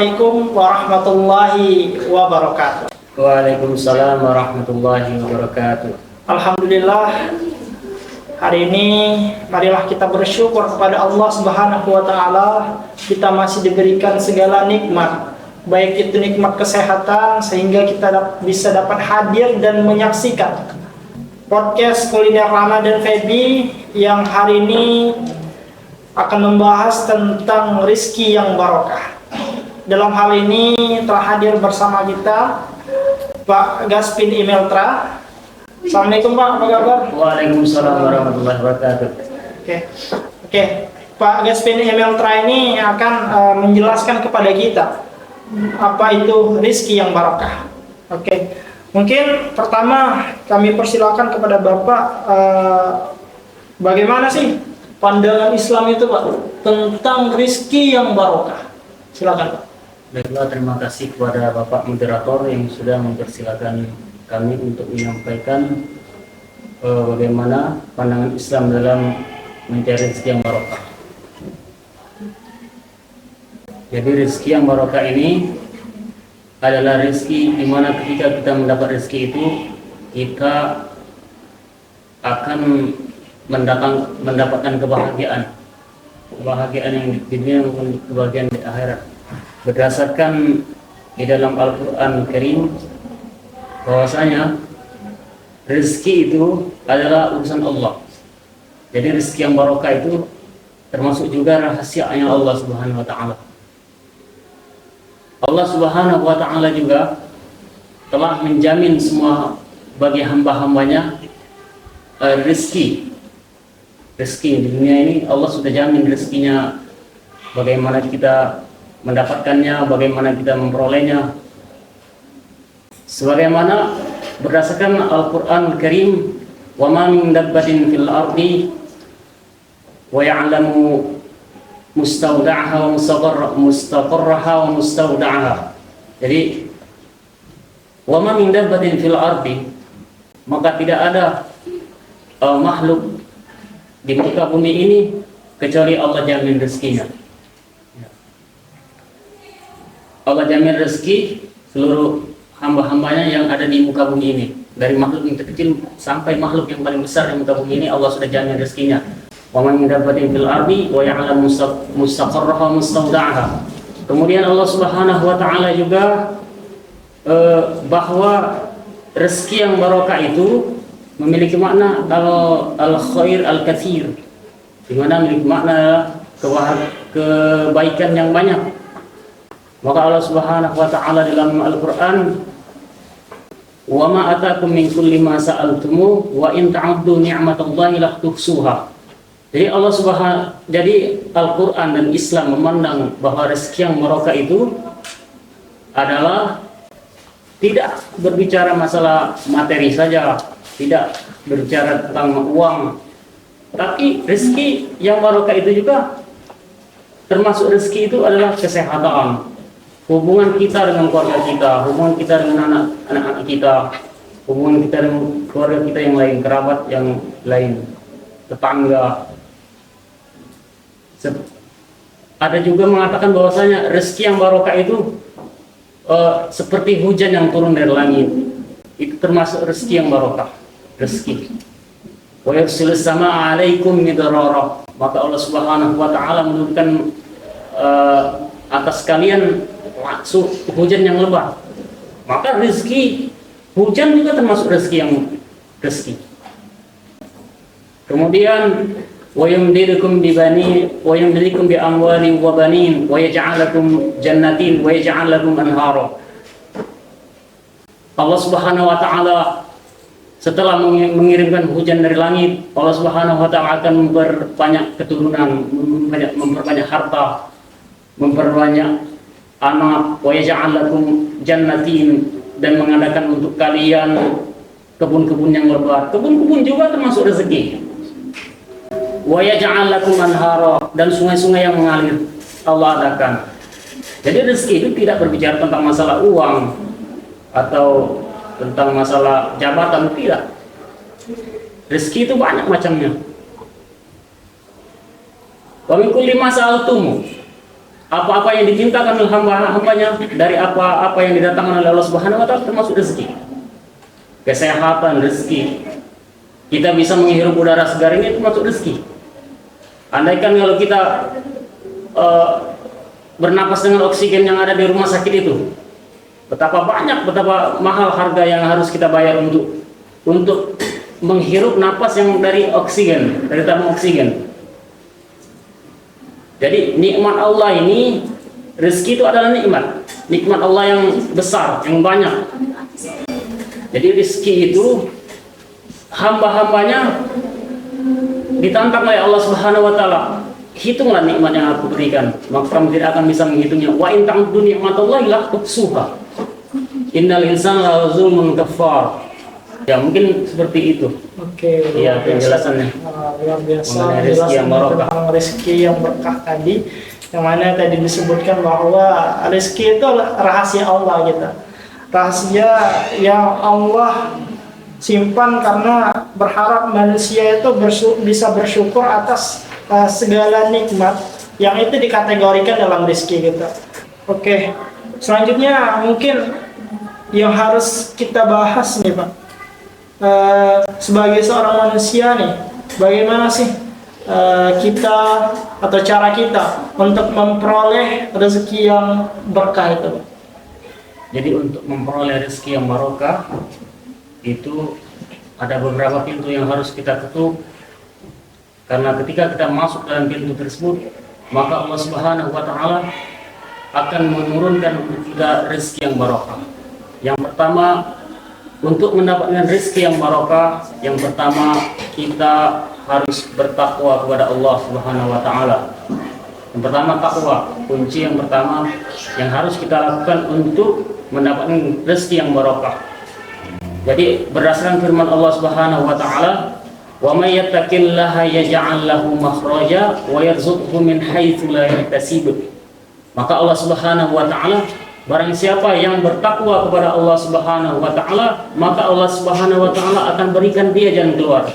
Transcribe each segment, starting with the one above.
Assalamualaikum warahmatullahi wabarakatuh. Waalaikumsalam warahmatullahi wabarakatuh. Alhamdulillah, hari ini marilah kita bersyukur kepada Allah Subhanahu wa taala. Kita masih diberikan segala nikmat, baik itu nikmat kesehatan sehingga kita bisa dapat hadir dan menyaksikan podcast kuliner Ramadan Febi yang hari ini akan membahas tentang rizki yang barokah. Dalam hal ini telah hadir bersama kita Pak Gaspin Imeltra. Assalamualaikum Pak, apa kabar? Waalaikumsalam warahmatullahi wabarakatuh. Oke. Pak Gaspin Imeltra ini akan menjelaskan kepada kita apa itu rizki yang barokah. Oke. Mungkin pertama kami persilakan kepada Bapak, bagaimana sih pandangan Islam itu Pak tentang rizki yang barokah? Silakan Pak. Baiklah, terima kasih kepada Bapak Moderator yang sudah mempersilakan kami untuk menyampaikan bagaimana pandangan Islam dalam mencari rezeki yang barokah. Jadi rezeki yang barokah ini adalah rezeki di mana ketika kita mendapat rezeki itu kita akan mendapatkan kebahagiaan yang di dunia maupun kebahagiaan di akhirat. Berdasarkan di dalam Al-Quran Karim bahwasanya rezeki itu adalah urusan Allah. Jadi rezeki yang barokah itu termasuk juga rahasianya Allah Subhanahu wa taala. Allah Subhanahu wa taala juga telah menjamin semua bagi hamba-hambanya rezeki di dunia ini. Allah sudah jamin rezekinya, bagaimana kita mendapatkannya, bagaimana kita memperolehnya, sebagaimana berdasarkan Al-Quran Al-Karim, wa ma min dabbatin fil ardi wa ya'lamu mustawda'aha wa mustaqarraha wa mustawda'aha. Jadi wa ma min dabbatin fil ardi, maka tidak ada makhluk di muka bumi ini kecuali Allah jamin rezekinya. Allah jamin rezeki seluruh hamba-hambanya yang ada di muka bumi ini, dari makhluk yang terkecil sampai makhluk yang paling besar di muka bumi ini, Allah sudah jamin rezekinya. Wa man dabbatin fil ardi wa ya'lamu mustaqarraha wa mustawda'aha. Kemudian Allah Subhanahu wa taala juga bahwa rezeki yang barokah itu memiliki makna al-khair al-katsir, di mana memiliki makna kebaikan yang banyak. Maka Allah Subhanahu wa taala dalam Al-Qur'an, wa ma atakum min kulli ma sa'altumu wa in ta'uddu ni'matallahi la tuhsuha. Jadi Al-Qur'an dan Islam memandang bahwa rezeki yang barokah itu adalah tidak berbicara masalah materi saja, tidak berbicara tentang uang, tapi rezeki yang barokah itu juga termasuk rezeki itu adalah kesehatan, hubungan kita dengan keluarga kita, hubungan kita dengan anak-anak kita, hubungan kita dengan keluarga kita yang lain, kerabat yang lain, tetangga. Ada juga mengatakan bahwasanya rezeki yang barokah itu seperti hujan yang turun dari langit, itu termasuk rezeki yang barokah. Rezeki. Wa yursilus samaa 'alaikum midrara. Maka Allah Subhanahu wa taala menurunkan atas kalian hujan yang lebat. Maka rezeki hujan juga termasuk rezeki. Kemudian wa yumdidukum bi amwalin wa banin wa yaj'al lakum jannatin wa yaj'al lakum anhara. Allah Subhanahu wa taala setelah mengirimkan hujan dari langit, Allah Subhanahu wa taala akan memperbanyak keturunan, memperbanyak harta, memperbanyak anak, wa yaj'al lakum jannatin, dan mengadakan untuk kalian kebun-kebun yang lebat. Kebun-kebun juga termasuk rezeki. Wa yaj'al lakum anhara, dan sungai-sungai yang mengalir Allah adakan. Jadi rezeki itu tidak berbicara tentang masalah uang atau tentang masalah jabatan, tidak. Rezeki itu banyak macamnya. Wa min kulli ma sa'altum, Apa-apa yang dimintakan oleh hamba-hambanya dari apa-apa yang didatangkan oleh Allah Subhanahu wa taala termasuk rezeki. Kesehatan, rezeki. Kita bisa menghirup udara segar ini termasuk rezeki. Andaikan kalau kita bernapas dengan oksigen yang ada di rumah sakit itu, betapa banyak, betapa mahal harga yang harus kita bayar untuk menghirup napas yang dari oksigen, dari tabung oksigen. Jadi nikmat Allah ini, rezeki itu adalah nikmat Allah yang besar, yang banyak. Jadi rezeki itu hamba-hambanya ditantang oleh Allah Subhanahu wa taala. Hitunglah nikmat yang aku berikan, maka kamu tidak akan bisa menghitungnya. Wa in ta'uddu ni'matallahi la tuhsuha. Innal insana lazulumun kafar. Ya, mungkin seperti itu. Oke. Iya, penjelasannya. Luar biasa. Mengenai rezeki yang barokah. Tentang rezeki yang berkah tadi, yang mana tadi disebutkan bahwa rezeki itu rahasia Allah gitu. Rahasia yang Allah simpan karena berharap manusia itu bisa bersyukur atas segala nikmat yang itu dikategorikan dalam rezeki gitu. Oke. Selanjutnya mungkin yang harus kita bahas nih Pak. Sebagai seorang manusia nih, bagaimana sih kita atau cara kita untuk memperoleh rezeki yang berkah itu? Jadi untuk memperoleh rezeki yang barokah itu ada beberapa pintu yang harus kita ketuk, karena ketika kita masuk dalam pintu tersebut maka Allah Subhanahu wa taala akan menurunkan untuk kita rezeki yang barokah. Yang pertama, untuk mendapatkan rezeki yang barokah, yang pertama kita harus bertakwa kepada Allah Subhanahu wa taala. Yang pertama takwa, kunci yang pertama yang harus kita lakukan untuk mendapatkan rezeki yang barokah. Jadi berdasarkan firman Allah Subhanahu wa taala, "Wa may yattaqillaha yaj'al lahu makhraja wa yarzuqhu min haitsu la yahtasib." Maka Allah Subhanahu wa taala, barang siapa yang bertakwa kepada Allah Subhanahu wa taala, maka Allah Subhanahu wa taala akan berikan dia jalan keluar.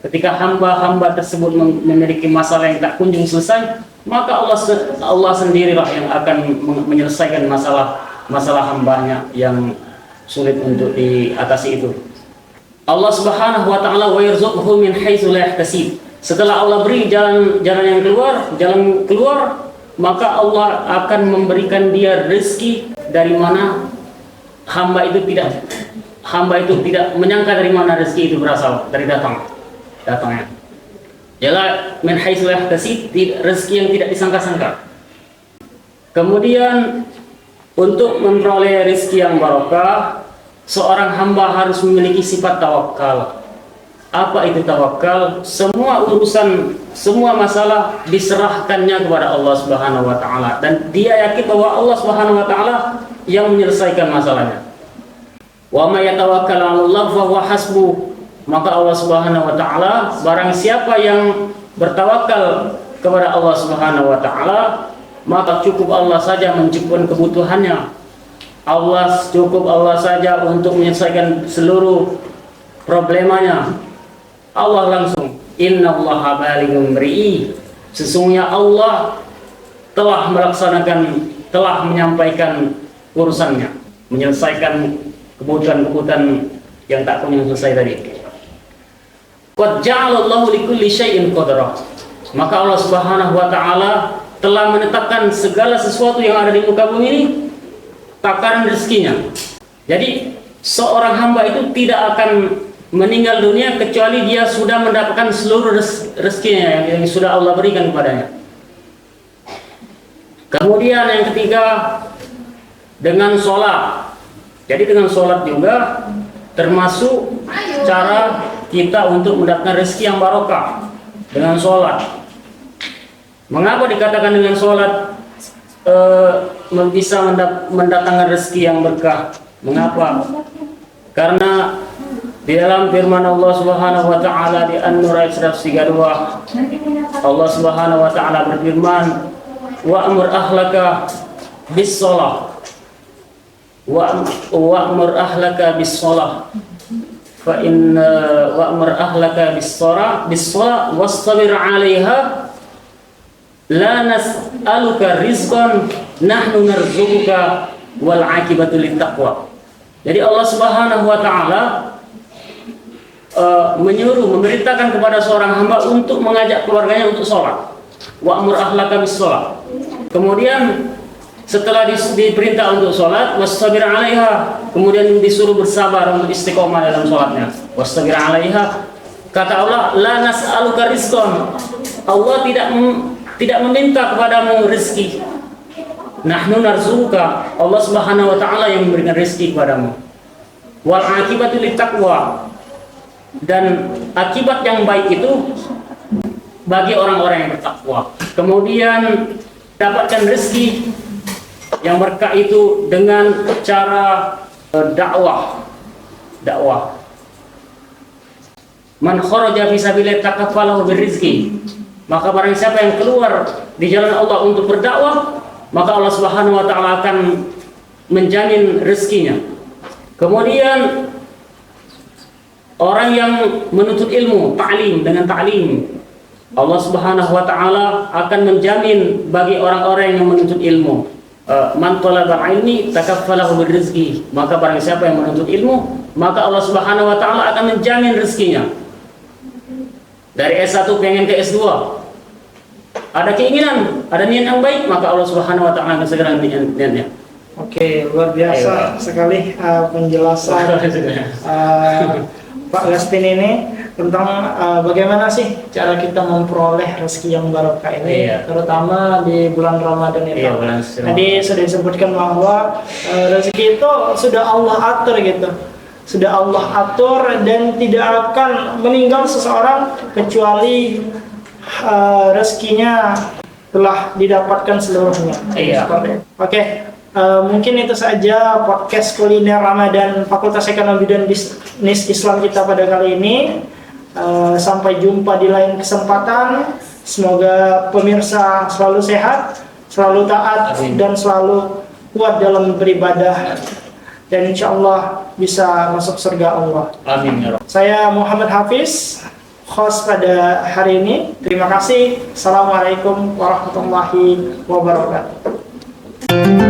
Ketika hamba-hamba tersebut memiliki masalah yang tak kunjung selesai, maka Allah sendirilah yang akan menyelesaikan masalah hambanya yang sulit untuk diatasi itu. Allah Subhanahu wa taala wa yarzuqhu min haitsu la yahtasib. Setelah Allah beri jalan yang keluar, maka Allah akan memberikan dia rezeki dari mana hamba itu tidak menyangka dari mana rezeki itu berasal, dari datangnya. Ialah min haitsu la yahtasib, rezeki yang tidak disangka-sangka. Kemudian untuk memperoleh rezeki yang barokah, seorang hamba harus memiliki sifat tawakal. Apa itu tawakal? Semua urusan, semua masalah diserahkannya kepada Allah Subhanahu wa taala, dan dia yakin bahwa Allah Subhanahu wa taala yang menyelesaikan masalahnya. Wa may yatawakkal 'ala Allah fa huwa hasbuh. Maka Allah Subhanahu wa taala, barang siapa yang bertawakal kepada Allah Subhanahu wa taala, maka cukup Allah saja mencukupkan kebutuhannya. Cukup Allah saja untuk menyelesaikan seluruh problemanya. Allah langsung, innallaha balighum amrihi. Sesungguhnya Allah telah menyampaikan urusannya, menyelesaikan kebutuhan-kebutuhan yang tak kunjung selesai tadi. Qad ja'alallahu likulli syai'in qadrah. Maka Allah Subhanahu wa taala telah menetapkan segala sesuatu yang ada di muka bumi ini takaran rezekinya. Jadi seorang hamba itu tidak akan meninggal dunia kecuali dia sudah mendapatkan seluruh rezekinya yang sudah Allah berikan kepadanya. Kemudian yang ketiga, dengan sholat. Jadi dengan sholat juga termasuk cara kita untuk mendapatkan rezeki yang barokah, dengan sholat. Mengapa dikatakan dengan sholat bisa mendatangkan rezeki yang berkah? Mengapa? Karena di dalam firman Allah Subhanahu wa taala di An-Nur ayat 132, Allah Subhanahu wa taala berfirman, "Wa'mur ahlaka bis-shalah wa'mur ahlaka bis-shalah fa inna wa'mur ahlaka bis-shalah wastabir 'alaiha la nas'aluka rizqan nahnu narzuquka wal 'aqibatu littaqwa. Jadi Allah Subhanahu wa taala menyuruh, memerintahkan kepada seorang hamba untuk mengajak keluarganya untuk sholat. Wa'mur ahlaka bis sholat. Kemudian setelah diperintah untuk sholat, wastabir 'alaiha, kemudian disuruh bersabar untuk istiqomah dalam sholatnya. Wastabir 'alaiha. Kata Allah, la nas'aluka rizqan. Allah tidak meminta kepadamu rezeki. Nahnu narzuka. Allah Subhanahu wa taala yang memberikan rezeki kepadamu. Wal 'aqibatu littaqwa. Dan akibat yang baik itu bagi orang-orang yang bertakwa. Kemudian dapatkan rezeki yang berkah itu dengan cara dakwah. Man kharaja fi sabilillah takaffalahu birrizqi. Maka barang siapa yang keluar di jalan Allah untuk berdakwah, maka Allah Subhanahu wa taala akan menjamin rezekinya. Kemudian orang yang menuntut ilmu, ta'lim, dengan ta'lim, Allah Subhanahu wa taala akan menjamin bagi orang-orang yang menuntut ilmu. Man talabal ilmi takaffalahu birrizqi. Maka barang siapa yang menuntut ilmu, maka Allah Subhanahu wa taala akan menjamin rezekinya. Dari S1 pengen ke S2, ada keinginan, ada niat yang baik, maka Allah Subhanahu wa taala akan segera niatnya. Oke, luar biasa sekali penjelasan Pak Gastin ini tentang bagaimana sih cara kita memperoleh rezeki yang barokah ini, terutama di bulan Ramadan itu. Tadi sudah disebutkan bahwa rezeki itu sudah Allah atur gitu, sudah Allah atur dan tidak akan meninggal seseorang kecuali rezekinya telah didapatkan seluruhnya. Oke. Mungkin itu saja podcast kuliner Ramadan Fakultas Ekonomi dan Bisnis Islam kita pada kali ini. Sampai jumpa di lain kesempatan. Semoga pemirsa selalu sehat, selalu taat, dan selalu kuat dalam beribadah, dan insya Allah bisa masuk surga Allah. Amin ya Rabb. Saya Muhammad Hafiz, host pada hari ini. Terima kasih. Assalamualaikum warahmatullahi wabarakatuh.